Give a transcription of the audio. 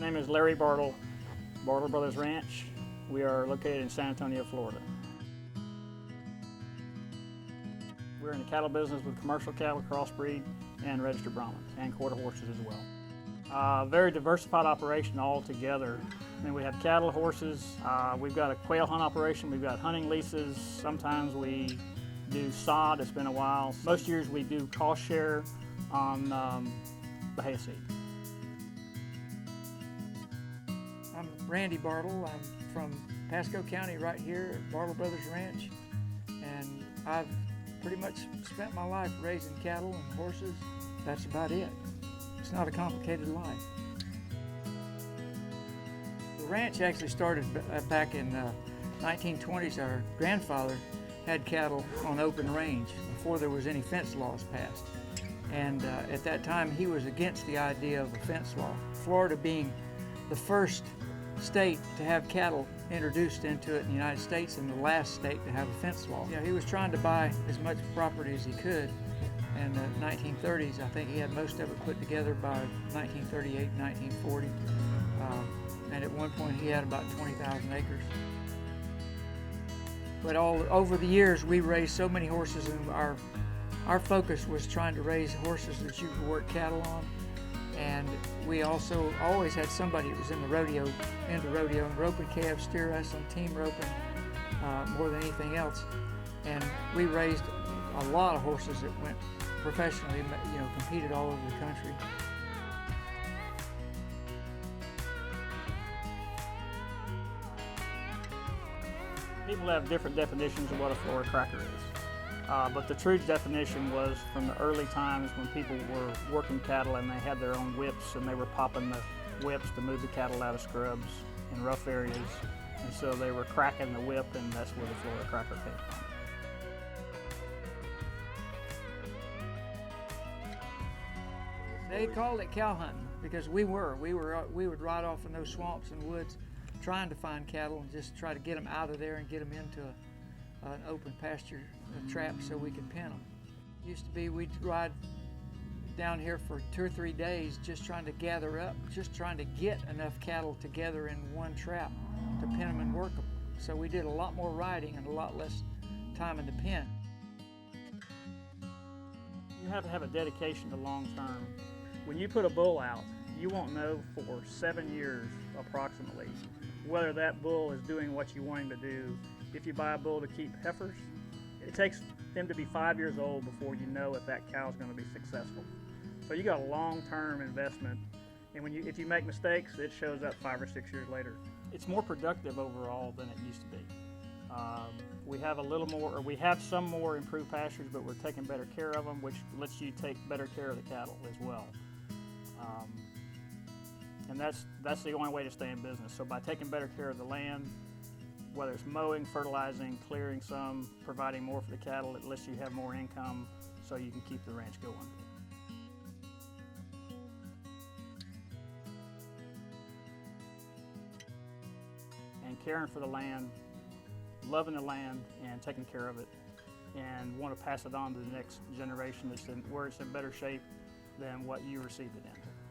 name is Larry Barthle, Barthle Brothers Ranch. We are located in San Antonio, Florida. We're in the cattle business with commercial cattle, crossbreed, and registered Brahmins, and quarter horses as well. Very diversified operation altogether. I mean, we have cattle, horses, we've got a quail hunt operation, we've got hunting leases, sometimes we do sod, it's been a while. Most years we do cost share on the hay seed. I'm Randy Barthle. I'm from Pasco County right here at Barthle Brothers Ranch, and I've pretty much spent my life raising cattle and horses. That's about it. It's not a complicated life. The ranch actually started back in the 1920s. Our grandfather had cattle on open range before there was any fence laws passed. And at that time, he was against the idea of a fence law. Florida being the first state to have cattle introduced into it in the United States and the last state to have a fence law. He was trying to buy as much property as he could. In the 1930s, I think he had most of it put together by 1938, 1940. And at one point he had about 20,000 acres. But all over the years we raised so many horses, and our focus was trying to raise horses that you could work cattle on. And we also always had somebody that was into rodeo and roping calves, steer wrestling, team roping, more than anything else. And we raised a lot of horses that went professionally, competed all over the country. People have different definitions of what a Florida cracker is. But the true definition was from the early times when people were working cattle and they had their own whips and they were popping the whips to move the cattle out of scrubs in rough areas. And so they were cracking the whip, and that's where the Florida cracker came from. They called it cow hunting because we would ride off in those swamps and woods trying to find cattle and just try to get them out of there and get them into an open pasture trap so we could pin them. Used to be we'd ride down here for 2 or 3 days just trying to gather up, just trying to get enough cattle together in one trap to pin them and work them. So we did a lot more riding and a lot less time in the pen. You have to have a dedication to long term. When you put a bull out, you won't know for 7 years approximately whether that bull is doing what you want him to do. If you buy a bull to keep heifers, it takes them to be 5 years old before you know if that cow is going to be successful. So you got a long-term investment, and if you make mistakes, it shows up 5 or 6 years later. It's more productive overall than it used to be. We have a little more, or we have some more improved pastures, but we're taking better care of them, which lets you take better care of the cattle as well. And that's the only way to stay in business. So by taking better care of the land, whether it's mowing, fertilizing, clearing some, providing more for the cattle, it lets you have more income so you can keep the ranch going. And caring for the land, loving the land and taking care of it, and want to pass it on to the next generation where it's in better shape than what you received it in.